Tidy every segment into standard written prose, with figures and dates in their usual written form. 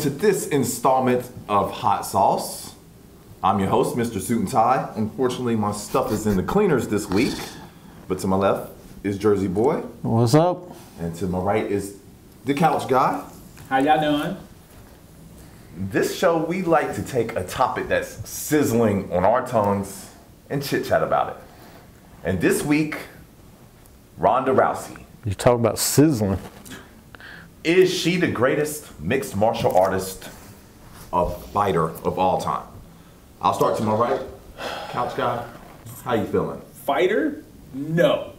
into this installment of Hot Sauce. I'm your host, Mr. Suit and Tie. Unfortunately, my stuff is in the cleaners this week. But to my left is Jersey Boy. What's up? And to my right is the Couch Guy. How y'all doing? This show, we like to take a topic that's sizzling on our tongues and chit-chat about it. And this week, Ronda Rousey. You talk about sizzling. Is she the greatest mixed martial artist fighter of all time? I'll start to my right. Couch Guy, how you feeling? Fighter? No.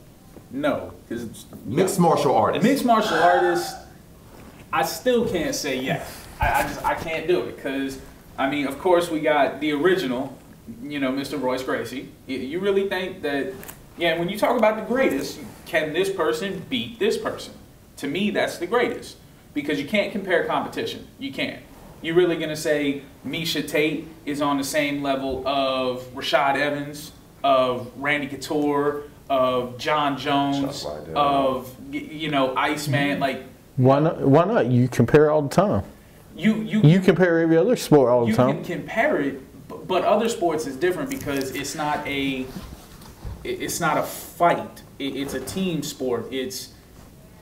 Because mixed martial artist. Mixed martial artist, I still can't say yes. I can't do it because, I mean, of course we got the original, Mr. Royce Gracie. You really think that, when you talk about the greatest, can this person beat this person? To me, that's the greatest because you can't compare competition. You can't. You're really going to say Miesha Tate is on the same level of Rashad Evans, of Randy Couture, of John Jones, of, Iceman. Like, why not? You compare all the time. You compare every other sport all the time. You can compare it, but other sports is different because it's not a fight. It's a team sport. It's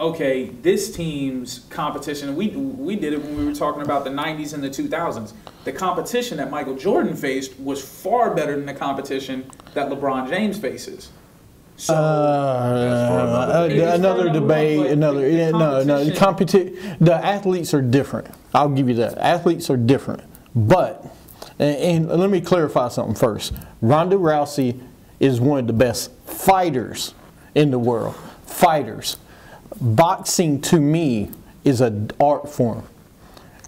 okay. This team's competition. We did it when we were talking about the '90s and the 2000s. The competition that Michael Jordan faced was far better than the competition that LeBron James faces. So another debate. The athletes are different. I'll give you that. Athletes are different. But, and let me clarify something first. Ronda Rousey is one of the best fighters in the world. Fighters. Boxing to me is an art form.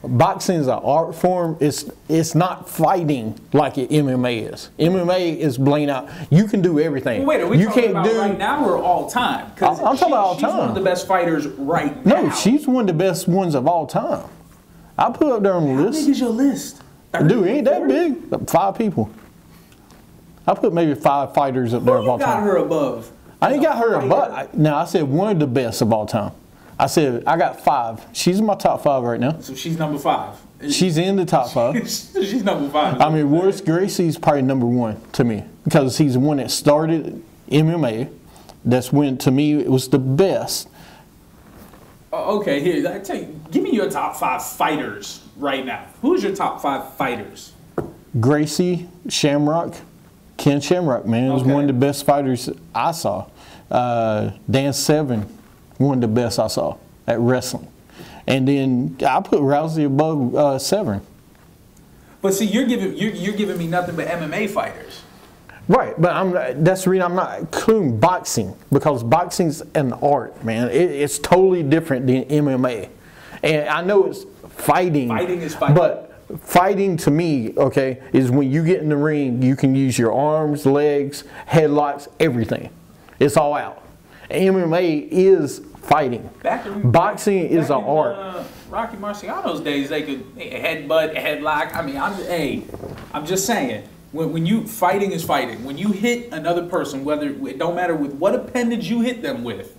Boxing is an art form. It's not fighting like MMA is. MMA is blaying out. You can do everything. Well, wait, are we talking about right now or all time? I'm talking about all time. She's one of the best fighters right now. No, she's one of the best ones of all time. I'll put up there on the list. How big is your list? Dude, ain't that big. 5 people. I put maybe 5 fighters up there of all time. You got her above? I ain't got her above. No, I said one of the best of all time. I said I got 5. She's in my top 5 right now. So she's number 5. She's in the top 5. She's number 5. I mean, Royce Gracie's probably number 1 to me because he's the one that started MMA. That's when, to me, it was the best. Okay, here, I tell you, give me your top 5 fighters right now. Who's your top 5 fighters? Gracie, Shamrock, Ken Shamrock, man, was one of the best fighters I saw. Dan Severn, one of the best I saw at wrestling. And then I put Rousey above Severn. But see, you're giving me nothing but MMA fighters. Right, but that's the reason I'm not including boxing because boxing's an art, man. It's totally different than MMA. And I know it's fighting. Fighting is fighting. But fighting to me, okay, is when you get in the ring, you can use your arms, legs, headlocks, everything. It's all out. MMA is fighting. Boxing is an art. Rocky Marciano's days, they could headbutt, headlock. I mean, I'm just saying. When you fighting is fighting. When you hit another person, whether it don't matter with what appendage you hit them with,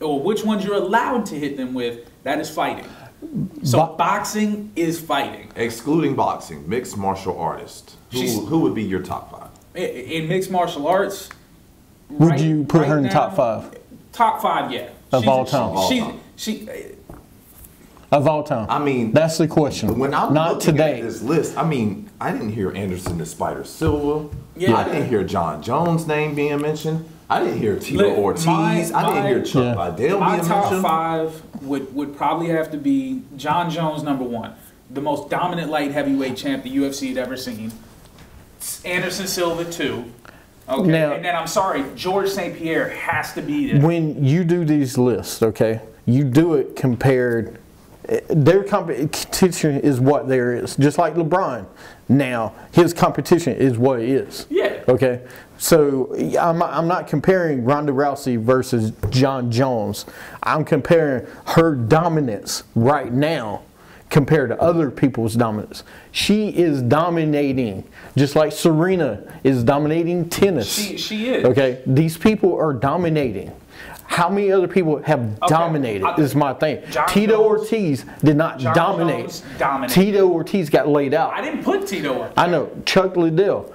or which ones you're allowed to hit them with, that is fighting. So boxing is fighting. Excluding boxing, mixed martial artist. Who would be your top 5? In mixed martial arts, would you put her in the top 5? Top 5, yeah. Of all time. Of all time. I mean, that's the question. When I'm not looking today. At this list, I mean, I didn't hear Anderson the Spider Silva. Yeah. I didn't hear John Jones' name being mentioned. I didn't hear Tito Ortiz. I didn't hear Chuck Liddell being mentioned. My top 5 would probably have to be John Jones, number 1. The most dominant light heavyweight champ the UFC had ever seen. Anderson Silva, 2. Okay, now, and then I'm sorry, George St. Pierre has to be there. When you do these lists, okay, you do it compared. Their competition is what there is, just like LeBron. Now, his competition is what it is. Yeah. Okay, so I'm not comparing Ronda Rousey versus John Jones. I'm comparing her dominance right now compared to other people's dominance. She is dominating, just like Serena is dominating tennis. She is. Okay, these people are dominating. how many other people have dominated is my thing. Tito Ortiz did not dominate. Tito Ortiz got laid out. I didn't put Tito Ortiz. I know. Chuck Liddell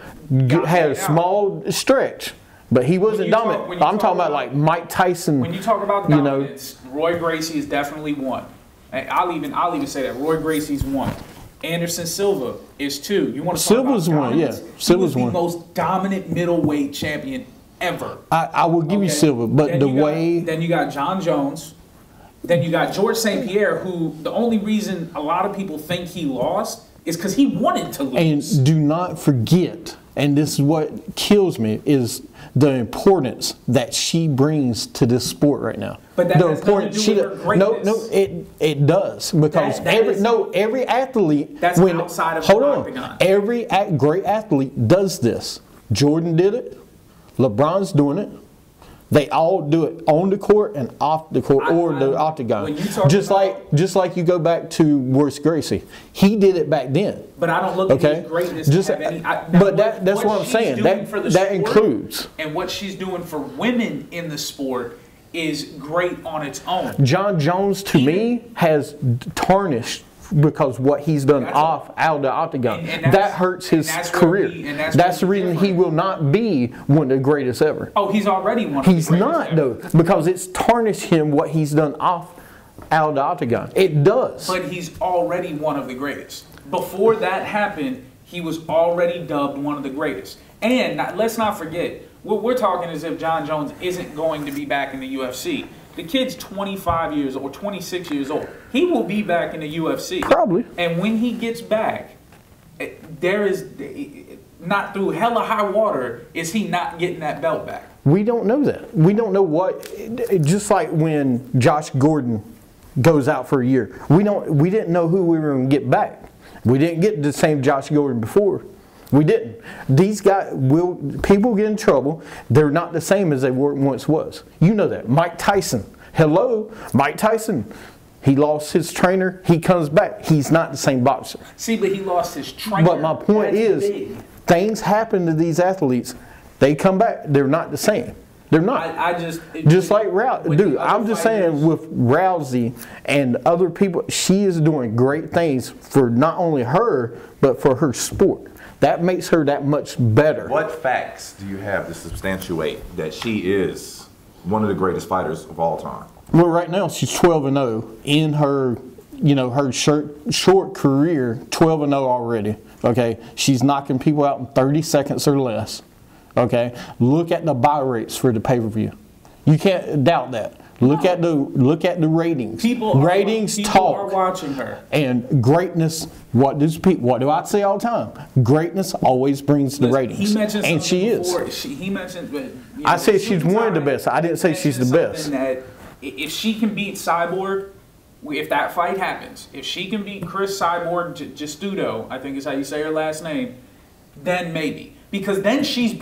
had a small stretch, but he wasn't dominant. I'm talking about like Mike Tyson. When you talk about dominance, Roy Gracie is definitely one. I'll even say that Roy Gracie's one. Anderson Silva is two. You want to talk Silva's about one, yeah. Silva's one. The most dominant middleweight champion ever. I will give you Silva, but then you got John Jones. Then you got George St. Pierre, who the only reason a lot of people think he lost is because he wanted to lose. And do not forget, and this is what kills me, is the importance that she brings to this sport right now. But that has nothing to do with her greatness. No, it does, because every athlete. That's outside of the octagon. Every great athlete does this. Jordan did it. LeBron's doing it. They all do it on the court and off the court or the octagon. Just like you go back to Royce Gracie, he did it back then. But I don't look at his greatness. That's what I'm saying. That includes. And what she's doing for women in the sport is great on its own. John Jones, to me, has tarnished because what he's done out of the octagon. That hurts his career. That's the reason he will not be one of the greatest ever. Oh, he's already one of the greatest ever. He's not, though, because it's tarnished him what he's done out of the octagon. It does. But he's already one of the greatest. Before that happened, he was already dubbed one of the greatest. And let's not forget, we're talking as if John Jones isn't going to be back in the UFC. The kid's 25 years or 26 years old. He will be back in the UFC. Probably. And when he gets back, there is not through hella high water is he not getting that belt back. We don't know that. We don't know what. Just like when Josh Gordon goes out for a year, we didn't know who we were going to get back. We didn't get the same Josh Gordon before. We didn't. These guys people get in trouble. They're not the same as they once was. You know that. Mike Tyson. Hello, Mike Tyson. He lost his trainer. He comes back. He's not the same boxer. See, but he lost his trainer. But my point is, things happen to these athletes. They come back. They're not the same. They're not. Just like Rousey. Dude, I'm just saying with Rousey and other people, she is doing great things for not only her, but for her sport. That makes her that much better. What facts do you have to substantiate that she is one of the greatest fighters of all time? Well, right now she's 12-0 in her, her short career. 12-0 already. Okay, she's knocking people out in 30 seconds or less. Okay, look at the buy rates for the pay-per-view. You can't doubt that. Look at the ratings. People are watching her. And greatness. What do I say all the time? Greatness always brings the ratings. He mentioned and she before. is. He mentioned. I said she's one of the best. I didn't say she's the best. That if she can beat Cyborg, if that fight happens, if she can beat Chris Cyborg Gestudo, I think is how you say her last name, then maybe. Because then she's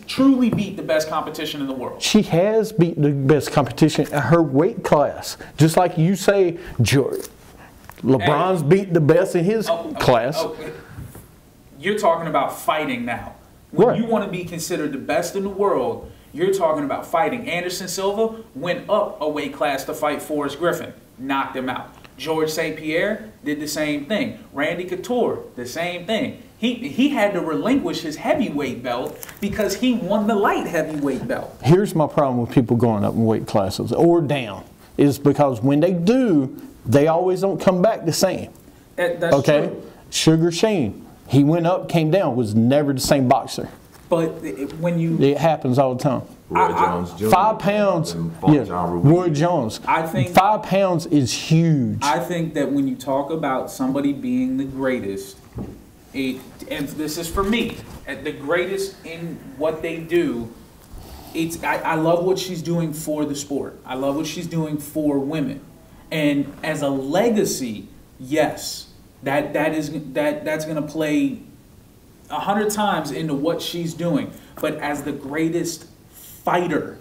truly beat the best competition in the world. She has beat the best competition in her weight class. Just like you say, LeBron's beat the best in his class. You're talking about fighting now. When you want to be considered the best in the world, you're talking about fighting. Anderson Silva went up a weight class to fight Forrest Griffin. Knocked him out. George St. Pierre did the same thing. Randy Couture, the same thing. He had to relinquish his heavyweight belt because he won the light heavyweight belt. Here's my problem with people going up in weight classes or down, is because when they do, they always don't come back the same. That's true. Sugar Shane, he went up, came down, was never the same boxer. But when it happens all the time. Roy Jones Jr. 5 pounds. Roy Jones. I think 5 pounds is huge. I think that when you talk about somebody being the greatest, and this is for me, the greatest in what they do, I love what she's doing for the sport. I love what she's doing for women. And as a legacy, yes, that's going to play 100 times into what she's doing. But as the greatest fighter,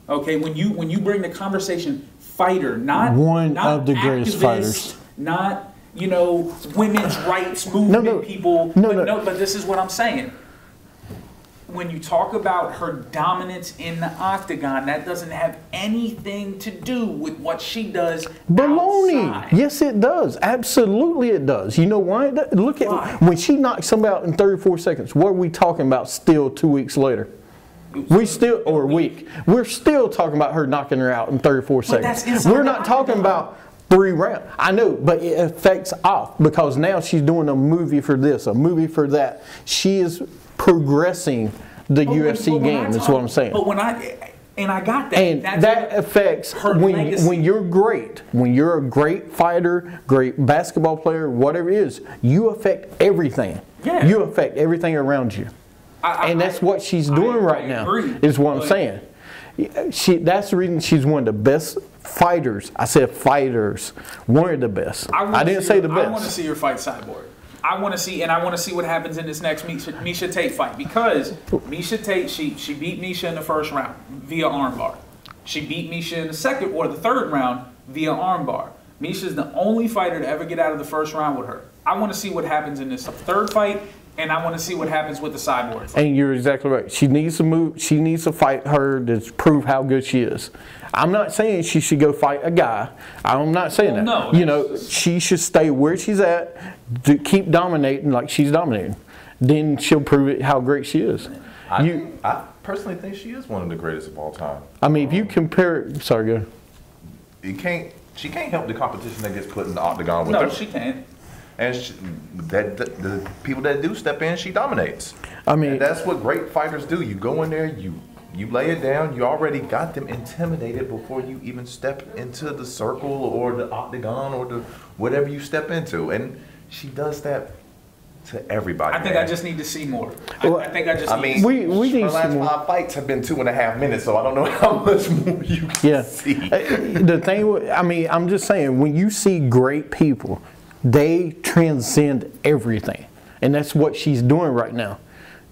okay, when you bring the conversation fighter, not of the greatest fighters, not women's rights movement people. No. But this is what I'm saying. when you talk about her dominance in the octagon, that doesn't have anything to do with what she does Baloney. outside. Yes, it does. Absolutely, it does. You know why? Look at when she knocks somebody out in 34 seconds. What are we talking about still 2 weeks later? We still, or a week. We're still talking about her knocking her out in 34 seconds. We're not talking about 3 rounds. I know, but it affects off because now she's doing a movie for this, a movie for that. She is progressing the UFC game. Is what I'm saying. But I got that. And that affects when you're great. When you're a great fighter, great basketball player, whatever it is, you affect everything. Yeah. You affect everything around you. And that's what she's doing right now, is what I'm saying. That's the reason she's one of the best fighters. I said fighters. One of the best. I didn't say the best. I want to see her fight Cyborg. I want to see what happens in this next Miesha Tate fight, because Miesha Tate, she beat Miesha in the first round via armbar. She beat Miesha in the second or the third round via armbar. Miesha's the only fighter to ever get out of the first round with her. I want to see what happens in this third fight, and I want to see what happens with the Cyborg fight. And you're exactly right. She needs to move. She needs to fight her to prove how good she is. I'm not saying she should go fight a guy. I'm not saying that. No, you know, she should stay where she's at, to keep dominating like she's dominating. Then she'll prove it how great she is. I personally think she is one of the greatest of all time. I mean, if you compare, sorry, go. She can't help the competition that gets put in the octagon with her. No, she can't. And the people that do step in, she dominates. I mean, and that's what great fighters do. You go in there, you lay it down. You already got them intimidated before you even step into the circle or the octagon or the whatever you step into. And she does that to everybody. I think I just need to see more. I think I just. I mean, we need her last some more. 5 fights have been 2.5 minutes, so I don't know how much more you can see. The thing, I mean, I'm just saying, when you see great people, they transcend everything, and that's what she's doing right now.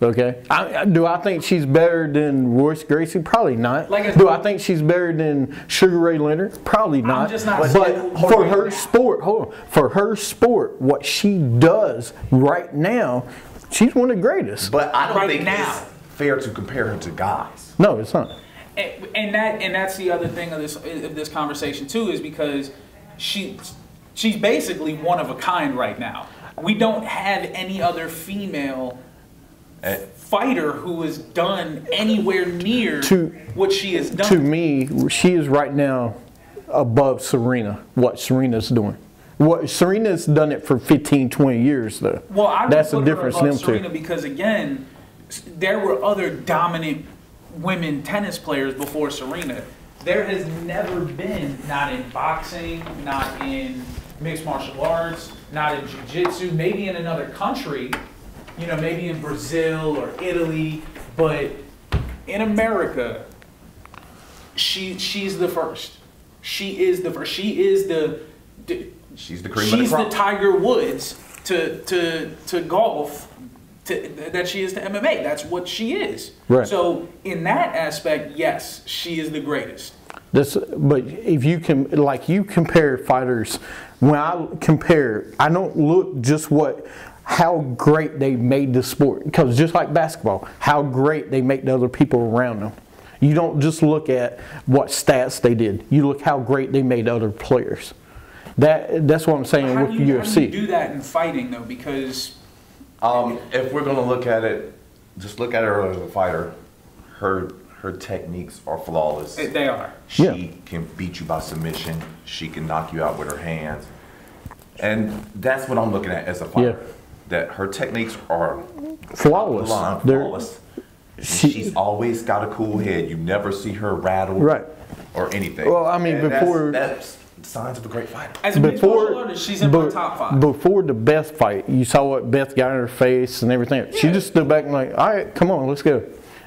Okay, do I think she's better than Royce Gracie? Probably not. Do I think she's better than Sugar Ray Leonard? Probably not. I'm just not. But for her sport, for her sport, what she does right now, she's one of the greatest. But I don't think it's fair to compare her to guys. No, it's not. And that's the other thing of this conversation too, is because she's basically one of a kind right now. We don't have any other female fighter who has done anywhere near what she has done. To me, she is right now above Serena, what Serena's doing. Serena's done it for 15, 20 years, though. Well, I would that's put the difference her above in them Serena because, again, there were other dominant women tennis players before Serena. There has never been, not in boxing, not in mixed martial arts, not in jiu-jitsu, maybe in another country, you know, maybe in Brazil or Italy, but in America, she's the first. She is the first. She is she's the cream of the crop. The Tiger Woods to golf that she is to MMA. That's what she is. Right. So in that aspect, yes, she is the greatest. But if you can, like you compare fighters, when I compare, I don't look just how great they made the sport. Because just like basketball, how great they make the other people around them. You don't just look at what stats they did. You look how great they made other players. That's what I'm saying with UFC. How do you do that in fighting, though? Because if we're going to look at it, just look at her as a fighter. Her techniques are flawless. They are. She can beat you by submission. She can knock you out with her hands. And that's what I'm looking at as a fighter. Yeah. That her techniques are flawless. Flawless. She's always got a cool head. You never see her rattle or anything. Well, I mean, and that's signs of a great fighter. As a mixed martial artist, she's in my top 5. Before the Beth fight, you saw what Beth got in her face and everything. Yeah. She just stood back and like, all right, come on, let's go.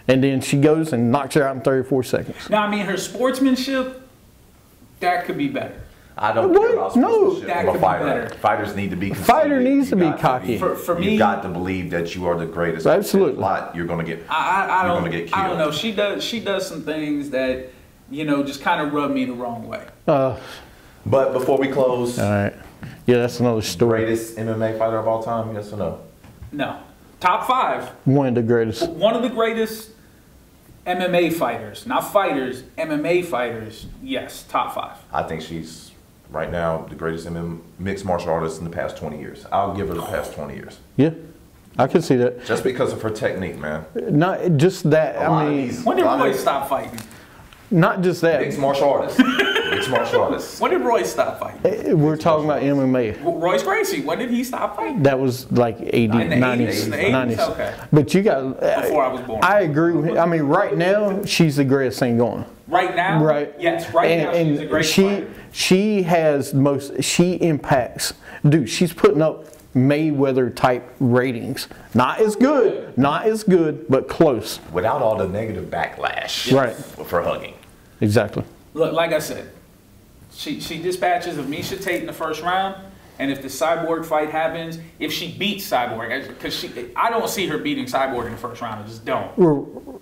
And then she goes and knocks her out in 34 seconds. Now, I mean, her sportsmanship, that could be better. I don't care about sportsmanship that from a could fighter. be better. Fighters need to be conceited. Fighter needs to be cocky. For me, you got to believe that you are the greatest. Absolutely. If not, you're going to get. I don't killed. I don't know. She does some things that, you know, just kind of rub me the wrong way. But before we close, all right. Yeah, that's another story. Greatest MMA fighter of all time? Yes or no? No. Top 5. One of the greatest. One of the greatest MMA fighters. Not fighters, MMA fighters. Yes, top 5. I think she's, right now, the greatest mixed martial artist in the past 20 years. I'll give her the past 20 years. Yeah, I can see that. Just because of her technique, man. Not just that. I mean, when did Roy stop fighting? Not just that. Mixed martial artists. Mixed martial artists. When did Roy stop fighting? We're talking about MMA. Royce Gracie. When did he stop fighting? That was like 80s, 90s. In the 80s? Okay. But you got. Before I was born. I agree with him. I mean, right now, she's the greatest thing going. Right now? Right. Yes, right now she's the greatest fighter. She has she impacts. Dude, she's putting up Mayweather type ratings. Not as good, but close. Without all the negative backlash. Right. For hugging. Exactly. Look, like I said, she dispatches of Miesha Tate in the first round, and if the Cyborg fight happens, if she beats Cyborg, because I don't see her beating Cyborg in the first round. I just don't.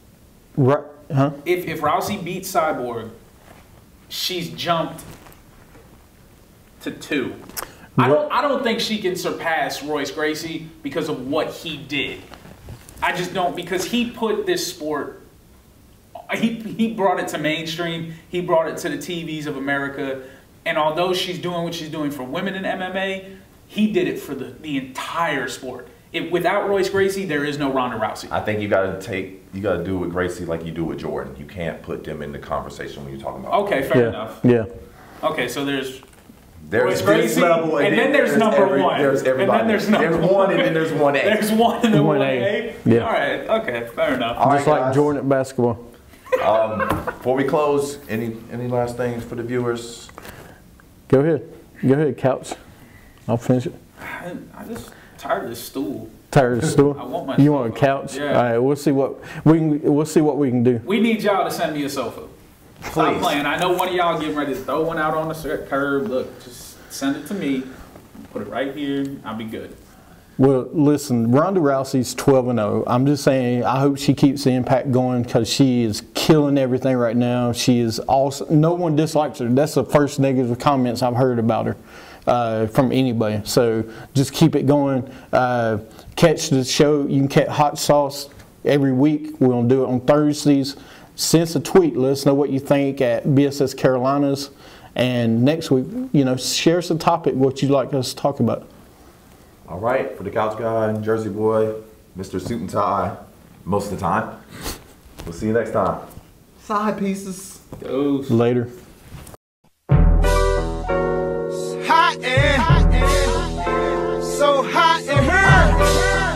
Right? Huh? If Rousey beats Cyborg, she's jumped to 2. I don't think she can surpass Royce Gracie because of what he did. I just don't, because he put this sport. He brought it to mainstream. He brought it to the TVs of America. And although she's doing what she's doing for women in MMA, he did it for the entire sport. Without Royce Gracie, there is no Ronda Rousey. I think you got to do with Gracie like you do with Jordan. You can't put them in the conversation when you're talking about. Okay, fair enough. Yeah. Okay, so there's Royce Gracie, level, and then there's number 1. There's everybody. And then there's number there's 1, and then there's 1A. There's 1 and then 1A. 1A. Yeah. All right. Okay. Fair enough. All Just right, like Jordan at basketball. Before we close, any last things for the viewers? Go ahead, couch. I'll finish it. I'm just tired of this stool. Tired of the stool? I want my You want a sofa. couch? Yeah. All right, we'll see what we can do. We need y'all to send me a sofa. Stop Please. playing. I know one of y'all getting ready to throw one out on the curb. Look, just send it to me. Put it right here. I'll be good. Well, listen, Ronda Rousey's 12-0. I'm just saying, I hope she keeps the impact going because she is killing everything right now. She is awesome. No one dislikes her. That's the first negative comments I've heard about her from anybody. So just keep it going. Catch the show. You can catch Hot Sauce every week. We're going to do it on Thursdays. Send us a tweet. Let us know what you think at BSS Carolinas. And next week, share us a topic, what you'd like us to talk about. All right, for the couch guy, Jersey boy, Mr. Suit and Tie, most of the time. We'll see you next time. Side pieces. Later. Hot and so hot and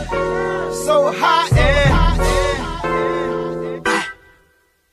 so hot